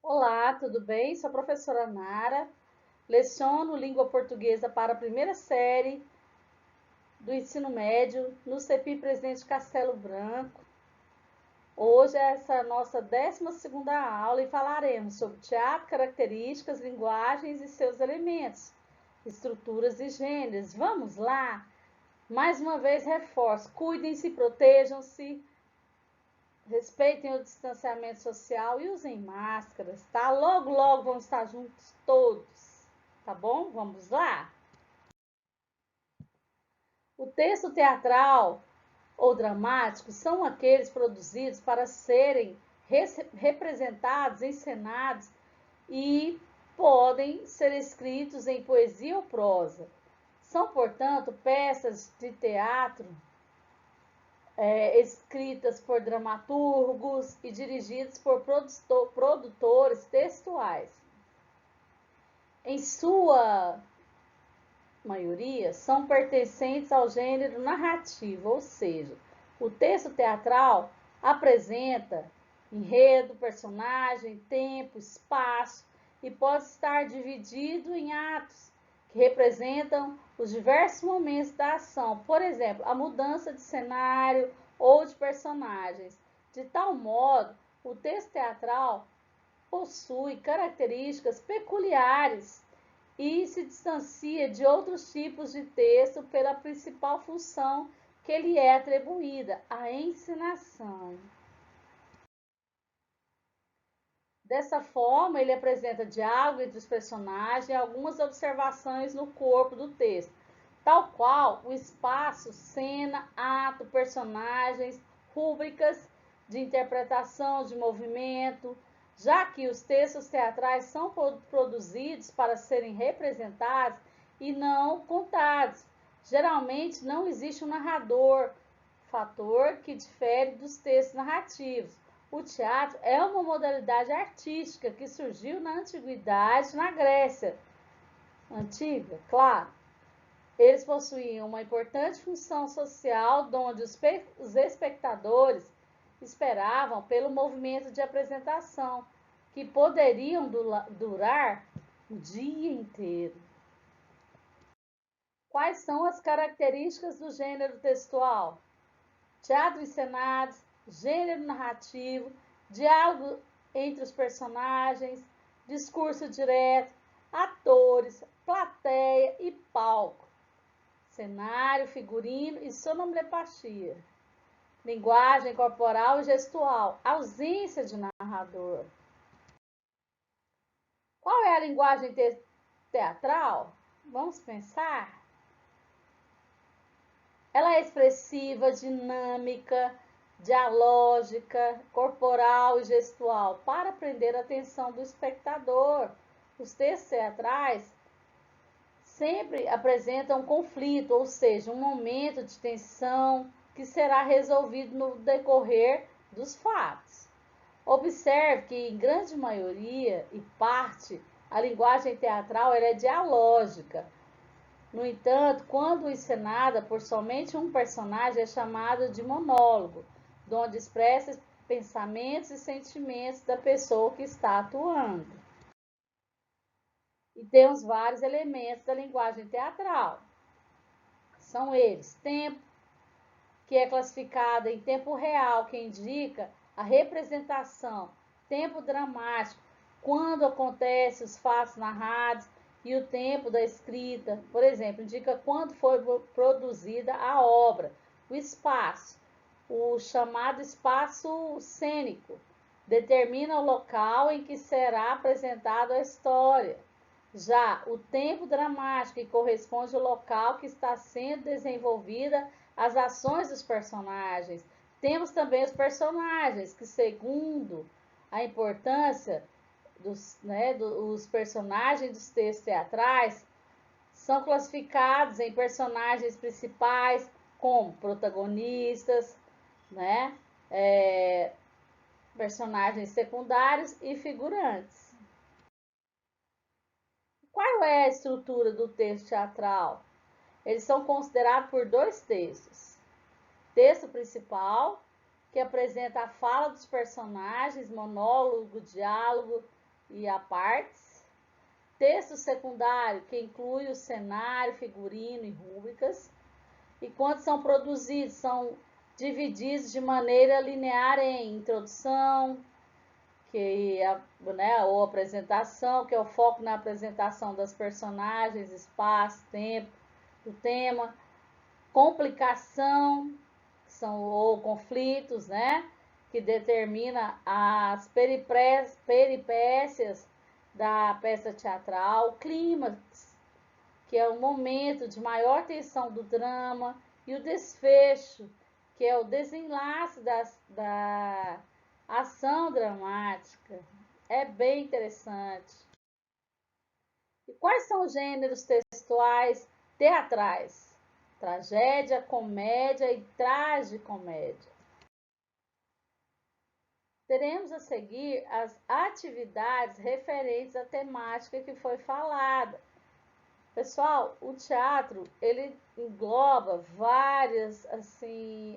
Olá, tudo bem? Sou a professora Nara, leciono língua portuguesa para a primeira série do ensino médio no CEPI Presidente Castelo Branco. Hoje é essa nossa 12ª aula e falaremos sobre teatro, características, linguagens e seus elementos, estruturas e gêneros. Vamos lá? Mais uma vez reforço, cuidem-se, protejam-se, respeitem o distanciamento social e usem máscaras, tá? Logo, logo vamos estar juntos todos, tá bom? Vamos lá? O texto teatral ou dramático são aqueles produzidos para serem representados, encenados e podem ser escritos em poesia ou prosa. São, portanto, peças de teatro escritas por dramaturgos e dirigidas por produtores textuais. Em sua maioria, são pertencentes ao gênero narrativo, ou seja, o texto teatral apresenta enredo, personagem, tempo, espaço e pode estar dividido em atos que representam os diversos momentos da ação, por exemplo, a mudança de cenário ou de personagens. De tal modo, o texto teatral possui características peculiares e se distancia de outros tipos de texto pela principal função que lhe é atribuída, a encenação. Dessa forma, ele apresenta diálogo entre os personagens e algumas observações no corpo do texto, tal qual o espaço, cena, ato, personagens, rúbricas de interpretação, de movimento, já que os textos teatrais são produzidos para serem representados e não contados. Geralmente não existe um narrador, fator que difere dos textos narrativos. O teatro é uma modalidade artística que surgiu na antiguidade, na Grécia antiga, claro. Eles possuíam uma importante função social, onde os espectadores esperavam pelo movimento de apresentação, que poderiam durar o dia inteiro. Quais são as características do gênero textual? Teatro encenado, gênero narrativo, diálogo entre os personagens, discurso direto, atores, plateia e palco, cenário, figurino e sonoplastia, linguagem corporal e gestual, ausência de narrador. Qual é a linguagem teatral? Vamos pensar? Ela é expressiva, dinâmica, dialógica, corporal e gestual, para prender a atenção do espectador. Os textos teatrais sempre apresentam um conflito, ou seja, um momento de tensão que será resolvido no decorrer dos fatos. Observe que, em grande maioria e parte, a linguagem teatral é dialógica. No entanto, quando encenada por somente um personagem, é chamado de monólogo, onde expressa pensamentos e sentimentos da pessoa que está atuando. E temos vários elementos da linguagem teatral. São eles: tempo, que é classificado em tempo real, que indica a representação, tempo dramático, quando acontecem os fatos narrados, e o tempo da escrita, por exemplo, indica quando foi produzida a obra. O espaço, o chamado espaço cênico, determina o local em que será apresentada a história. Já o tempo dramático, que corresponde ao local que está sendo desenvolvida as ações dos personagens. Temos também os personagens, que segundo a importância dos personagens dos textos teatrais, são classificados em personagens principais, como protagonistas, né? Personagens secundários e figurantes. Qual é a estrutura do texto teatral? Eles são considerados por dois textos. Texto principal, que apresenta a fala dos personagens, monólogo, diálogo, e a partes. Texto secundário, que inclui o cenário, figurino e rúbricas. E quando são produzidos, são divididos de maneira linear em introdução, que é, né, ou apresentação, que é o foco na apresentação das personagens, espaço, tempo, do tema, complicação, que são ou conflitos, né, que determina as peripécias da peça teatral, clímax, que é o momento de maior tensão do drama, e o desfecho, que é o desenlace da ação dramática. É bem interessante. E quais são os gêneros textuais teatrais? Tragédia, comédia e tragicomédia. Teremos a seguir as atividades referentes à temática que foi falada. Pessoal, o teatro, ele engloba várias, assim,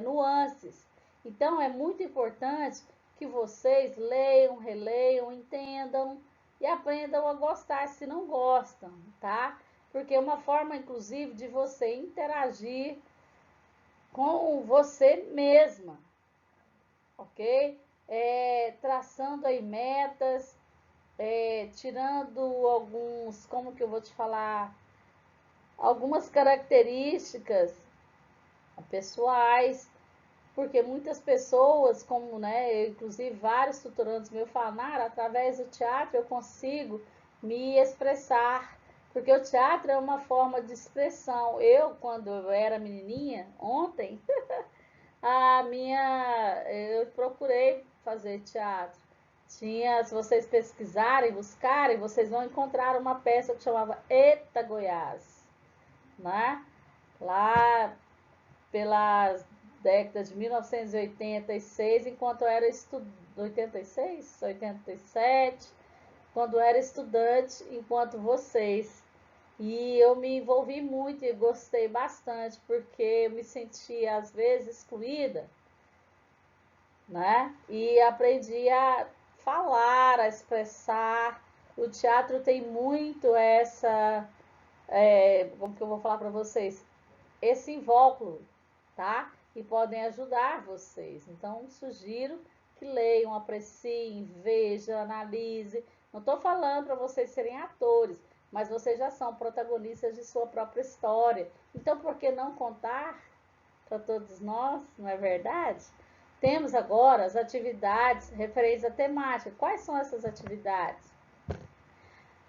nuances. Então, é muito importante que vocês leiam, releiam, entendam e aprendam a gostar se não gostam, tá? Porque é uma forma, inclusive, de você interagir com você mesma, ok? Traçando aí metas, tirando alguns, como que eu vou te falar, algumas características pessoais, porque muitas pessoas, como, né, inclusive vários tutorandos meus falaram, através do teatro eu consigo me expressar, porque o teatro é uma forma de expressão. Eu, quando eu era menininha, ontem, eu procurei fazer teatro. Tinha, se vocês pesquisarem, buscarem, vocês vão encontrar uma peça que chamava Eita Goiás, né? Lá pelas décadas de 1986, enquanto eu era estudante, 86, 87, quando eu era estudante, enquanto vocês. E eu me envolvi muito e gostei bastante, porque eu me sentia, às vezes, excluída, né? E aprendi a falar, a expressar. O teatro tem muito como que eu vou falar para vocês? Esse invólucro, tá? E podem ajudar vocês. Então, sugiro que leiam, apreciem, vejam, analisem. Não estou falando para vocês serem atores, mas vocês já são protagonistas de sua própria história. Então, por que não contar para todos nós, não é verdade? Temos agora as atividades referentes à temática. Quais são essas atividades?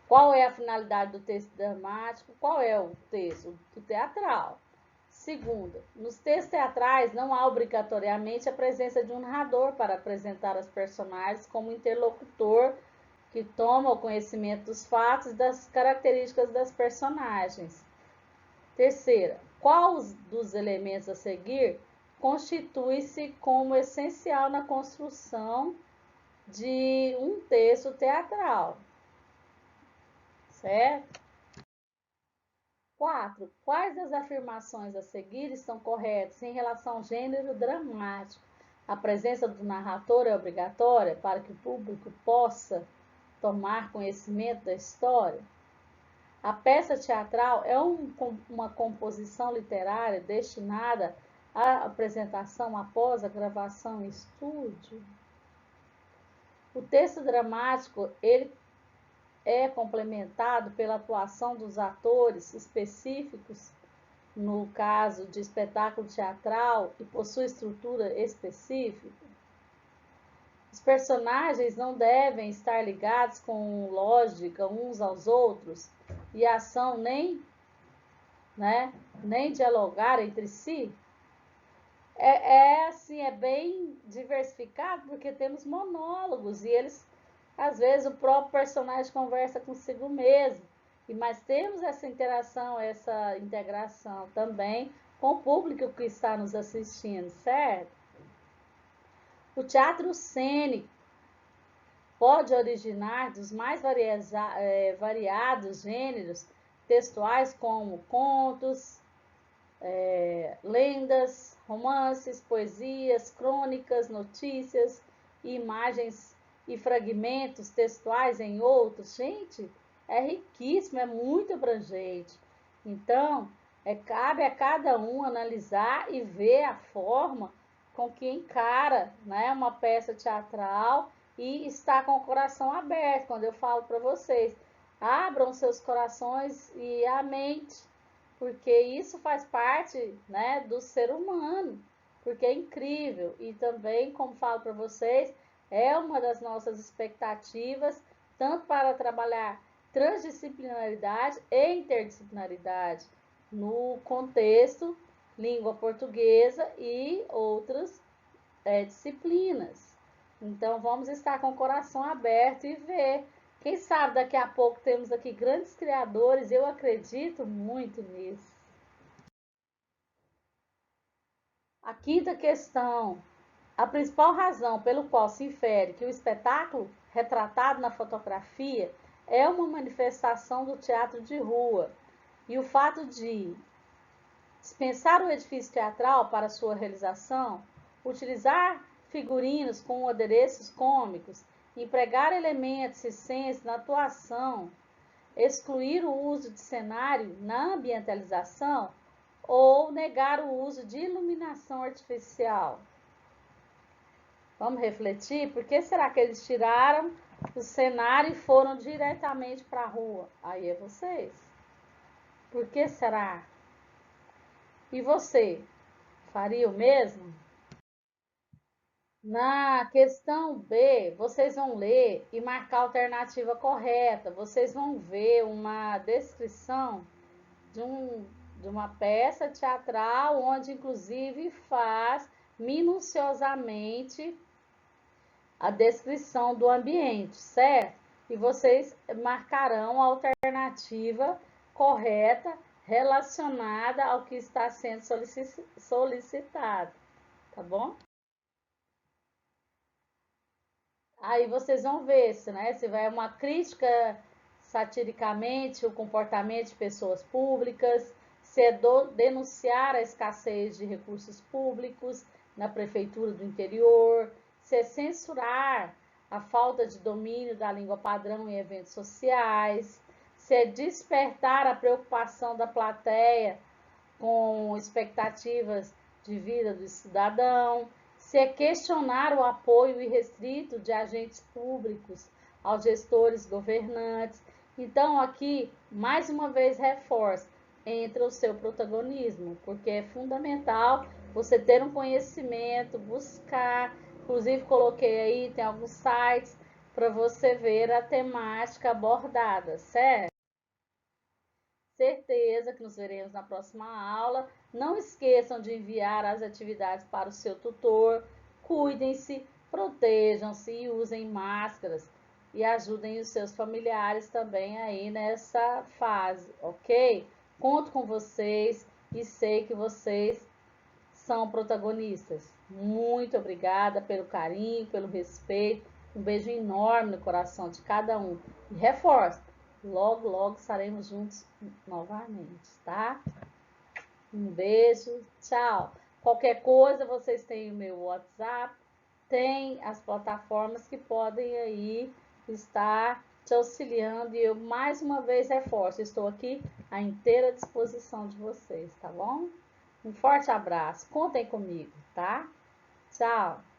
Qual é a finalidade do texto dramático? Qual é o texto do teatral? Segunda, nos textos teatrais não há obrigatoriamente a presença de um narrador para apresentar os personagens como interlocutor que toma o conhecimento dos fatos e das características das personagens. Terceira, qual dos elementos a seguir constitui-se como essencial na construção de um texto teatral? Certo? 4. Quais das afirmações a seguir estão corretas em relação ao gênero dramático? A presença do narrador é obrigatória para que o público possa tomar conhecimento da história? A peça teatral é uma composição literária destinada à apresentação após a gravação em estúdio? O texto dramático, ele é complementado pela atuação dos atores específicos, no caso de espetáculo teatral, e possui estrutura específica. Os personagens não devem estar ligados com lógica uns aos outros e ação nem dialogar entre si. Assim, é bem diversificado, porque temos monólogos e eles, às vezes, o próprio personagem conversa consigo mesmo. Mas temos essa interação, essa integração também com o público que está nos assistindo, certo? O teatro cênico pode originar dos mais variados gêneros textuais, como contos, lendas, romances, poesias, crônicas, notícias e imagens e fragmentos textuais em outros. Gente, é riquíssimo, é muito abrangente. Então, cabe a cada um analisar e ver a forma com que encara, né, uma peça teatral e está com o coração aberto. Quando eu falo para vocês, abram seus corações e a mente, porque isso faz parte, né, do ser humano, porque é incrível. E também, como falo para vocês, é uma das nossas expectativas, tanto para trabalhar transdisciplinaridade e interdisciplinaridade no contexto língua portuguesa e outras disciplinas. Então, vamos estar com o coração aberto e ver. Quem sabe daqui a pouco temos aqui grandes criadores, eu acredito muito nisso. A quinta questão. A principal razão pelo qual se infere que o espetáculo retratado na fotografia é uma manifestação do teatro de rua e o fato de dispensar o edifício teatral para sua realização, utilizar figurinos com adereços cômicos, empregar elementos circenses na atuação, excluir o uso de cenário na ambientalização ou negar o uso de iluminação artificial. Vamos refletir? Por que será que eles tiraram o cenário e foram diretamente para a rua? Aí é vocês. Por que será? E você? Faria o mesmo? Na questão B, vocês vão ler e marcar a alternativa correta. Vocês vão ver uma descrição de uma peça teatral, onde inclusive faz minuciosamente a descrição do ambiente, certo? E vocês marcarão a alternativa correta relacionada ao que está sendo solicitado, tá bom? Aí vocês vão ver se vai uma crítica satiricamente o comportamento de pessoas públicas, se é denunciar a escassez de recursos públicos na prefeitura do interior, se é censurar a falta de domínio da língua padrão em eventos sociais, se é despertar a preocupação da plateia com expectativas de vida do cidadão, se é questionar o apoio irrestrito de agentes públicos aos gestores governantes. Então, aqui, mais uma vez, reforça, entra o seu protagonismo, porque é fundamental você ter um conhecimento, buscar, inclusive coloquei aí, tem alguns sites para você ver a temática abordada, certo? Certeza que nos veremos na próxima aula. Não esqueçam de enviar as atividades para o seu tutor. Cuidem-se, protejam-se e usem máscaras. E ajudem os seus familiares também aí nessa fase, ok? Conto com vocês e sei que vocês são protagonistas. Muito obrigada pelo carinho, pelo respeito. Um beijo enorme no coração de cada um. E reforço, logo, logo estaremos juntos novamente, tá? Um beijo, tchau. Qualquer coisa, vocês têm o meu WhatsApp, tem as plataformas que podem aí estar te auxiliando. E eu, mais uma vez, reforço, estou aqui à inteira disposição de vocês, tá bom? Um forte abraço, contem comigo, tá? Tchau!